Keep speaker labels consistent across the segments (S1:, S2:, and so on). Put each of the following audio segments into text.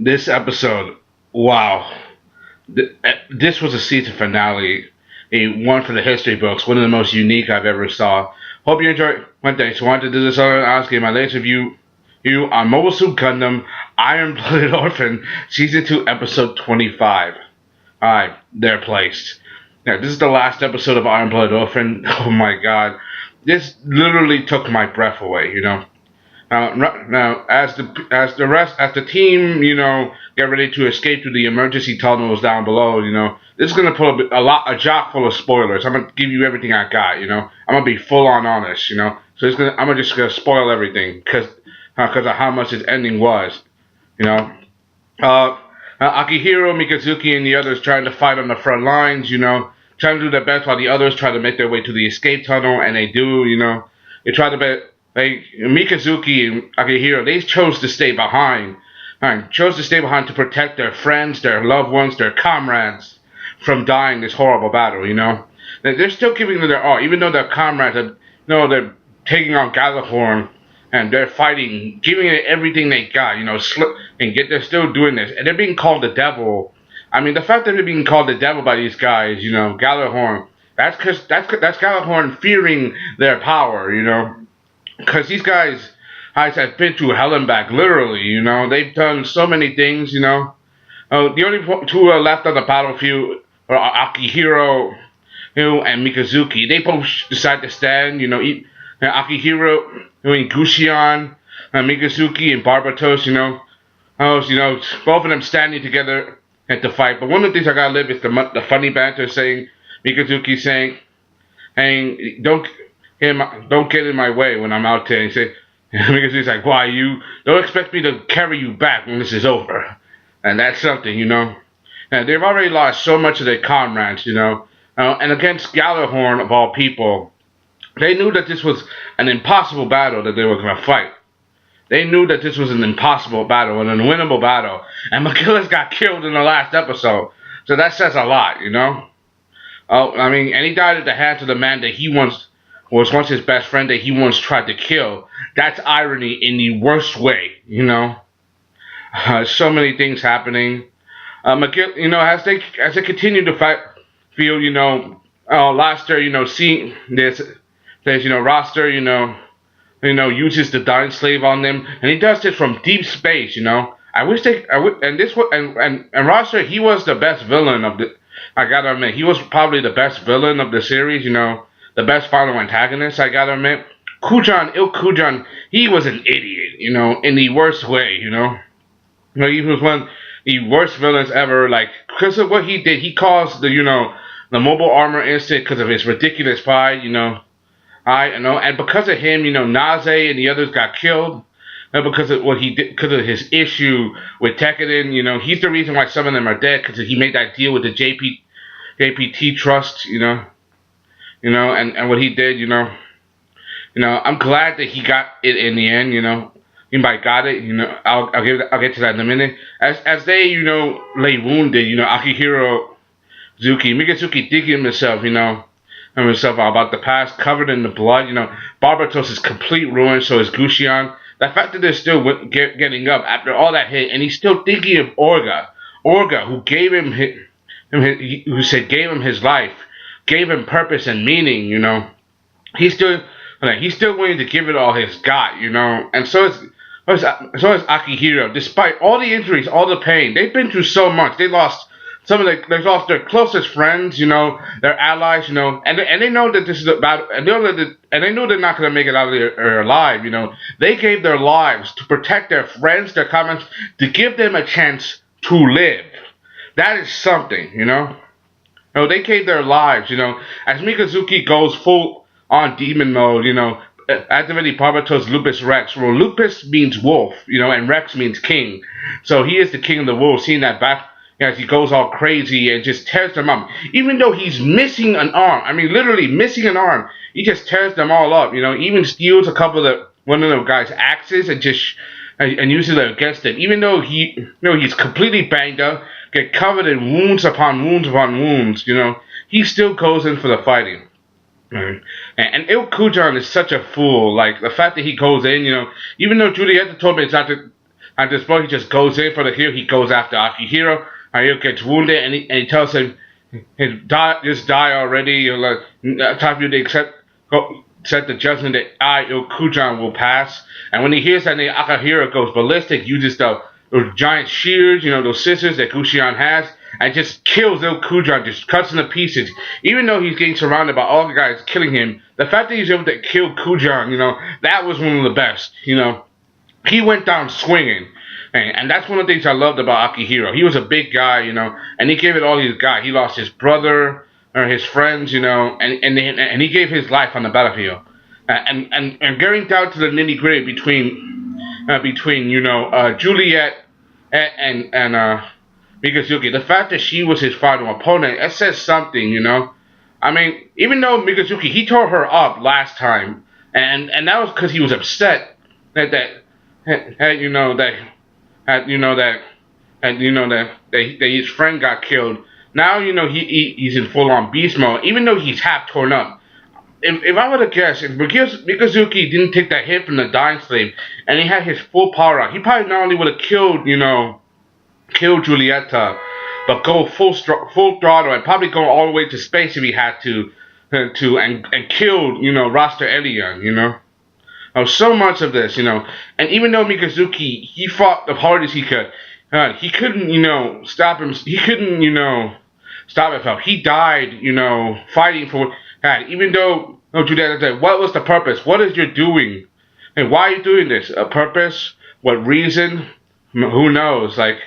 S1: This episode, wow. This was a season finale, a one for the history books, one of the most unique I've ever saw. Hope you enjoyed. One day, so I wanted to do this other asking my latest review on Mobile Suit Gundam Iron Blooded Orphan Season 2 Episode 25. Alright, they're placed. Now, this is the last episode of Iron Blooded Orphan. Oh my god. This literally took my breath away, you know. Now, as the team, get ready to escape through the emergency tunnels down below, this is gonna put a jock full of spoilers. I'm gonna give you everything I got, I'm gonna be full on honest, So I'm just gonna spoil everything because of how much his ending was, Akihiro, Mikazuki, and the others trying to fight on the front lines, trying to do their best while the others try to make their way to the escape tunnel, and they do, They try to Mikazuki and Akihiro, they chose to stay behind. Chose to stay behind to protect their friends, their loved ones, their comrades from dying this horrible battle, They're still giving it their all, even though their comrades are, they're taking on Gjallerhorn and they're fighting, giving it everything they got, they're still doing this. And they're being called the devil. I mean, the fact that they're being called the devil by these guys, Gjallerhorn, that's Gjallerhorn fearing their power, Because these guys have been through hell and back, literally, They've done so many things, The only two who are left on the battlefield are Akihiro, and Mikazuki. They both decide to stand, Akihiro doing Gushion, Mikazuki and Barbatos, both of them standing together at the fight. But one of the things I gotta live is the funny banter saying, Mikazuki saying, hey, don't get in my way when I'm out there. And say, Mikazuki's like, why you don't expect me to carry you back when this is over? And that's something, And they've already lost so much of their comrades, and against Gjallerhorn of all people, they knew that this was an impossible battle that they were going to fight. They knew that this was an impossible battle, an unwinnable battle. And McGillis got killed in the last episode. So that says a lot, and he died at the hands of the man that he was once his best friend that he once tried to kill. That's irony in the worst way, So many things happening. McGill, as they continue to fight, feel, Laster, seeing this, says, Roster, uses the dying slave on them, and he does this from deep space, I wish and Roster, he was the best villain of the. I gotta admit, he was probably the best villain of the series, the best final antagonist. I gotta admit, Kujan, he was an idiot, in the worst way, he was one of the worst villains ever, because of what he did. He caused the mobile armor incident because of his ridiculous pride, and because of him, Naze and the others got killed, because of what he did, because of his issue with Tekkadan, he's the reason why some of them are dead, because he made that deal with the JPT Trust, and what he did, I'm glad that he got it in the end, He might got it, I'll get to that in a minute. As they, lay wounded, Akihiro Mikazuki digging himself, about the past, covered in the blood, Barbatos is complete ruin, so is Gushion. The fact that they're still getting up after all that hit, and he's still thinking of Orga, who gave him gave him his life, gave him purpose and meaning, he's still willing to give it all he's got, and so is Akihiro. Despite all the injuries, all the pain, they've been through so much. They lost their closest friends, their allies, and they know that this is about, and they know they're not going to make it out of there alive, They gave their lives to protect their friends, their comments, to give them a chance to live. That is something, They gave their lives, As Mikazuki goes full on demon mode, activating Barbatos Lupus Rex. Well, Lupus means wolf, and Rex means king. So he is the king of the wolves, seeing that back. As he goes all crazy and just tears them up. Even though he's missing an arm, literally missing an arm, he just tears them all up, even steals one of the guy's axes and uses it against them. Even though he's completely banged up, get covered in wounds upon wounds upon wounds, he still goes in for the fighting. Right. And Kujan is such a fool. The fact that he goes in, even though Julieta told me it's not At this point, he just goes in for the kill. He goes after Akihiro. Akihiro gets wounded, and he tells him, "Hey, just die already." You're like, time for you to accept the judgment that I, Kujan, will pass. And when he hears that name, Akihiro goes ballistic, uses those giant shears, those scissors that Gushian has, and just kills Kujan, just cuts him to pieces. Even though he's getting surrounded by all the guys killing him, the fact that he's able to kill Kujan, that was one of the best. He went down swinging. And that's one of the things I loved about Akihiro. He was a big guy, and he gave it all he's got. He lost his brother or his friends, and he gave his life on the battlefield. And getting down to the nitty gritty between Juliet and Mikazuki, the fact that she was his final opponent, it says something, I mean, even though Mikazuki, he tore her up last time, and that was because he was upset that his friend got killed. Now he's in full on beast mode, even though he's half torn up. If I were to guess, if Mikazuki didn't take that hit from the dying slave and he had his full power out, he probably not only would have killed Julieta, but go full throttle and probably go all the way to space if he had to and killed Roster Elion. So much of this, and even though Mikazuki, he fought the hardest he could, he couldn't, stop him. He couldn't, stop himself. He died, fighting for God. Even though Juliet said, "What was the purpose? What is you doing? And why are you doing this? A purpose? What reason? Who knows? Like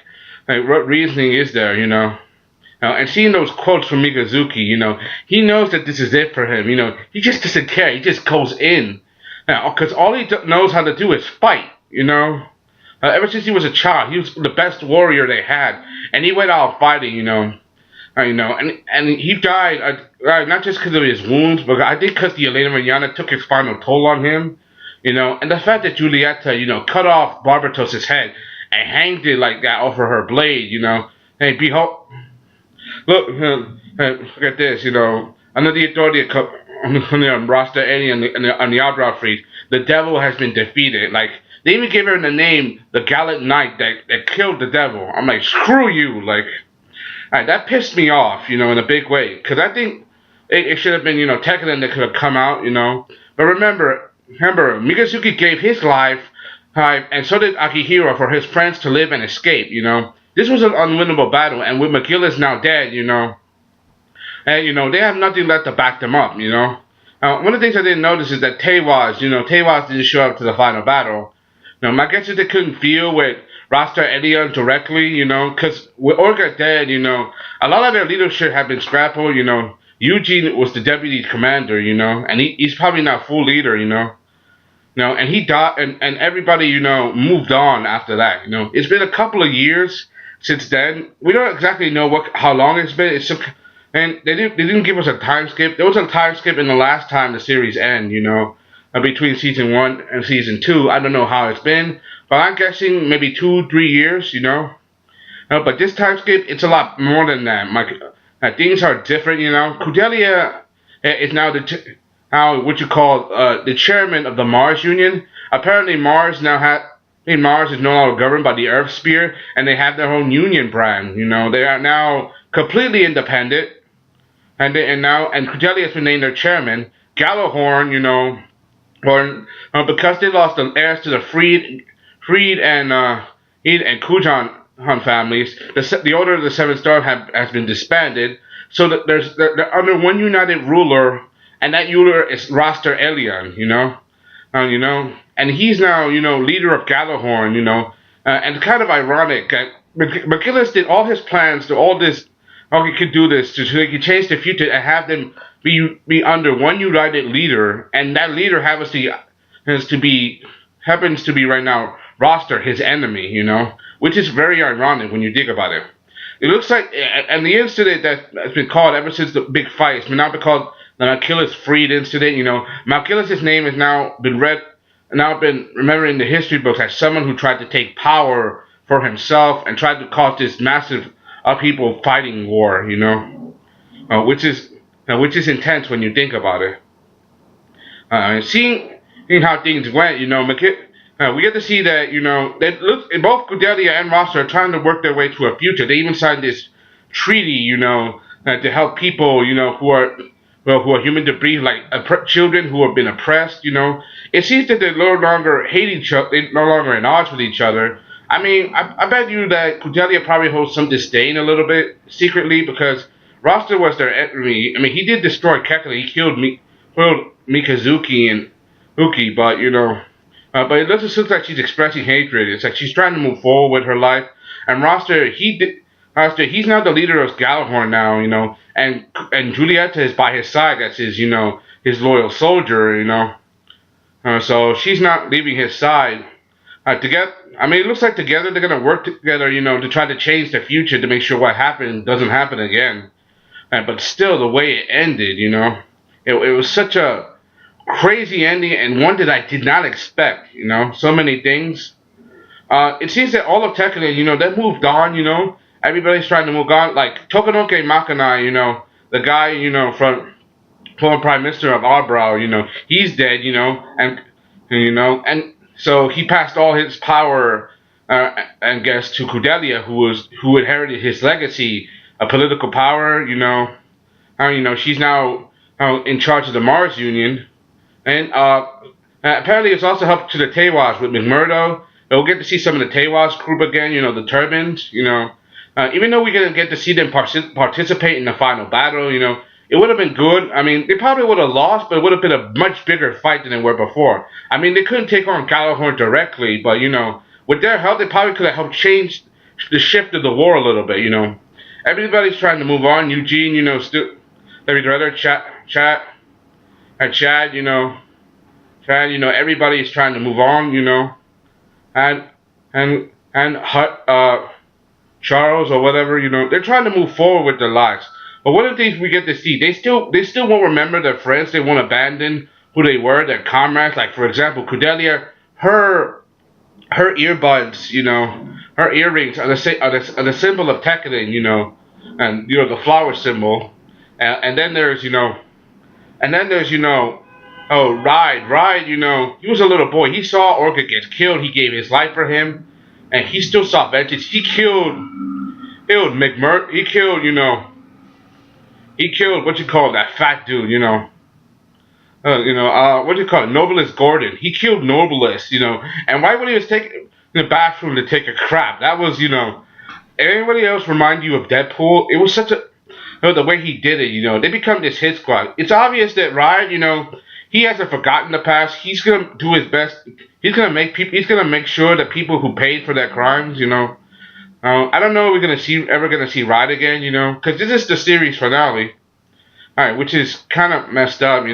S1: what reasoning is there? And seeing those quotes from Mikazuki, he knows that this is it for him. He just doesn't care. He just goes in. Because all he knows how to do is fight, ever since he was a child, he was the best warrior they had, and he went out fighting, and he died not just because of his wounds, but I think because the Elena Mañana took its final toll on him, and the fact that Julieta, cut off Barbatos's head and hanged it like that over her blade, hey, behold, look at this, under the authority of on Roster Eddie and the Eyebrow Freeze, the devil has been defeated. Like, they even gave her the name, the Gallant Knight that killed the devil. I'm like, screw you. Like, that pissed me off, in a big way. Because I think it should have been, Tekkadan that could have come out, But remember, Mikazuki gave his life, and so did Akihiro, for his friends to live and escape, This was an unwinnable battle, and with McGillis now dead, and, they have nothing left to back them up, one of the things I didn't notice is that Teiwaz didn't show up to the final battle. My guess is they couldn't feel with Roster Elion directly, because with Orga dead, a lot of their leadership had been scrappled, Eugene was the deputy commander, and he's probably not full leader, and he died, and everybody, moved on after that, It's been a couple of years since then. We don't exactly know how long it's been. And they didn't give us a time skip. There was a time skip in the last time the series ended, between season 1 and season 2. I don't know how it's been, but I'm guessing maybe 2-3 years, But this time skip, it's a lot more than that. Things are different, Cordelia is now the chairman of the Mars Union. Apparently Mars is no longer governed by the Earth Sphere, and they have their own union brand, They are now completely independent. And Cordelia has been named their chairman. Gjallerhorn, because they lost the heirs to the Freed and Kujan families, the Order of the Seven Stars has been disbanded. So that they're under one united ruler, and that ruler is Roster Elion, and he's now leader of Gjallerhorn, and kind of ironic. McGillis did all his plans to all this. He could do this so he could change the future and have them be under one united leader, and that leader happens to be right now Roster, his enemy, which is very ironic when you think about it. It looks like, and the incident that's been called ever since the big fight, it's been now been called the Malkilis Freed incident. Malkilis' name has now been remembered in the history books as someone who tried to take power for himself and tried to cause this massive upheaval fighting war, which is intense when you think about it. Seeing how things went, We get to see that both Cordelia and Roster are trying to work their way to a future. They even signed this treaty, to help people, who are human debris, like children who have been oppressed. It seems that they no longer hate each other. They're no longer at odds with each other. I mean, I bet you that Cordelia probably holds some disdain a little bit secretly because Roster was their enemy. I mean, he did destroy Kekla. He killed Mikazuki and Uki, but it doesn't look like she's expressing hatred. It's like she's trying to move forward with her life. And Roster, he's now the leader of Gjallerhorn now, and Julieta is by his side. That's his loyal soldier, so she's not leaving his side. I mean, it looks like together they're gonna work together, to try to change the future to make sure what happened doesn't happen again. But still, the way it ended, it was such a crazy ending and one that I did not expect. So many things. It seems that all of Tekkadan, they moved on. Everybody's trying to move on. Like Tokonoke Makanai, the guy, from former Prime Minister of Arbrow, he's dead. And so he passed all his power, I guess, to Cordelia, who inherited his legacy, a political power. She's now in charge of the Mars Union. And apparently it's also helped to the Tewas with McMurdo. We'll get to see some of the Tewas group again, the Turbans, even though we didn't get to see them participate in the final battle, it would have been good. I mean, they probably would have lost, but it would have been a much bigger fight than they were before. I mean, they couldn't take on Gjallarhorn directly, but, with their help, they probably could have helped change the shift of the war a little bit, Everybody's trying to move on. Eugene, still, every other Chad, everybody's trying to move on, and Charles or whatever, they're trying to move forward with their lives. But one of the things we get to see, they still won't remember their friends. They won't abandon who they were, their comrades. Like for example, Cordelia, her earbuds, her earrings are the symbol of Tekkadan, and the flower symbol, and then there's oh, Ride, he was a little boy. He saw Orca get killed. He gave his life for him, and he still saw vengeance. He killed McMurdo. He killed what you call that fat dude, what do you call it, Nobilis Gordon. He killed Nobilis, and right when he was taking in the bathroom to take a crap, that was, anybody else remind you of Deadpool? It was such a, the way he did it, they become this hit squad. It's obvious that Ride, he hasn't forgotten the past. He's gonna do his best. He's gonna make sure that people who paid for their crimes, I don't know if we're ever gonna see Ride again, because this is the series finale, all right, which is kind of messed up,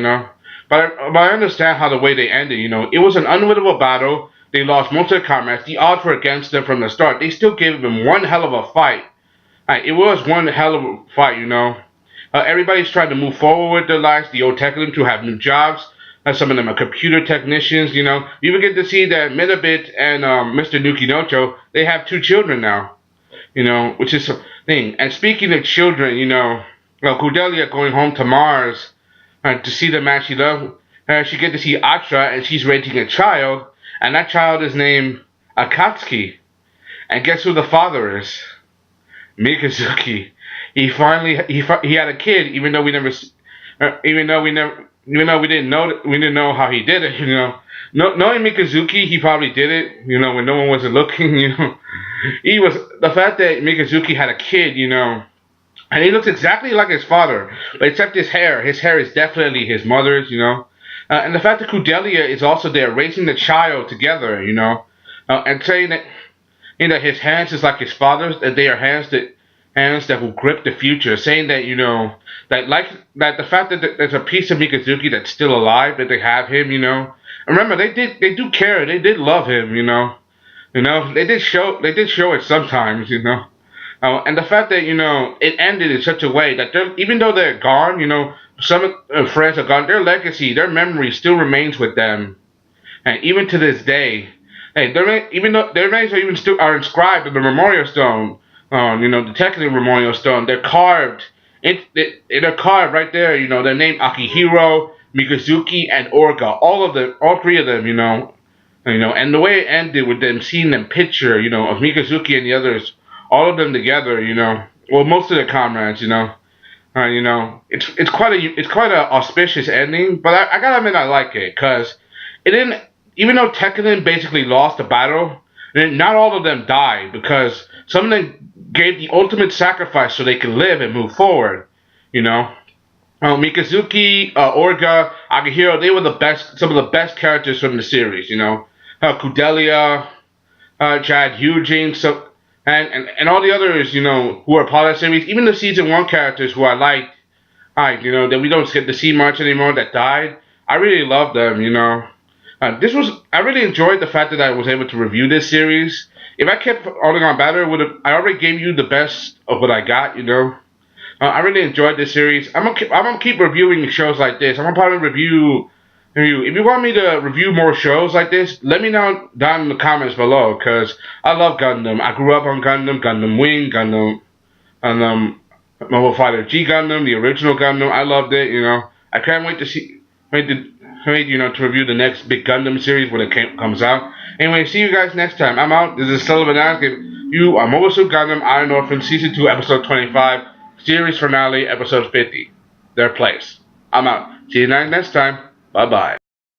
S1: But I understand how the way they ended, it was an unwinnable battle. They lost most of their comrades. The odds were against them from the start. They still gave them one hell of a fight. All right, it was one hell of a fight, everybody's trying to move forward with their lives. The old Tekkadan to have new jobs. Some of them are computer technicians, You even get to see that Minabit and Mr. Nukinocho, they have 2 children now, which is a thing. And speaking of children, Cordelia going home to Mars to see the man she loved, she get to see Atra, and she's raising a child, and that child is named Akatsuki. And guess who the father is? Mikazuki. He had a kid, even though we didn't know how he did it, Knowing Mikazuki, he probably did it, when no one wasn't looking, the fact that Mikazuki had a kid, and he looks exactly like his father, but except his hair. His hair is definitely his mother's, and the fact that Cordelia is also there raising the child together, and saying that, his hands is like his father's, that they are hands that will grip the future, saying that, that the fact that there's a piece of Mikazuki that's still alive, that they have him, and remember, they do care, they did love him, they did show it sometimes, and the fact that, it ended in such a way that even though they're gone, some friends are gone, their legacy, their memory still remains with them, and even to this day, hey, even though their names are inscribed in the memorial stone, the Tekkadan memorial stone, they're carved. They're carved right there. They're named Akihiro, Mikazuki, and Orga. All 3 of them. And the way it ended with them seeing them picture, of Mikazuki and the others, all of them together, well, most of their comrades, it's quite a auspicious ending, but I gotta admit I like it because it didn't. Even though Tekkadan basically lost the battle, not all of them died because some of them gave the ultimate sacrifice so they could live and move forward. You know, Mikazuki, Orga, Akihiro, they were some of the best characters from the series. Kudelia, Chad, Eugene, and all the others, who are part of the series, even the season one characters who I liked, that we don't get to see much anymore that died. I really love them. I really enjoyed the fact that I was able to review this series. If I kept holding on better, I already gave you the best of what I got. I really enjoyed this series. I'm gonna keep reviewing shows like this. I'm gonna probably review. If you want me to review more shows like this, let me know down in the comments below, because I love Gundam. I grew up on Gundam, Gundam Wing, Gundam Mobile Fighter G Gundam, the original Gundam. I loved it. I can't wait to review the next big Gundam series when it comes out. Anyway, see you guys next time. I'm out. This is Sellavin asking you on Mobile Suit Gundam Iron Orphans Season 2, Episode 25, Series Finale, Episode 50. Their place. I'm out. See you guys next time. Bye-bye.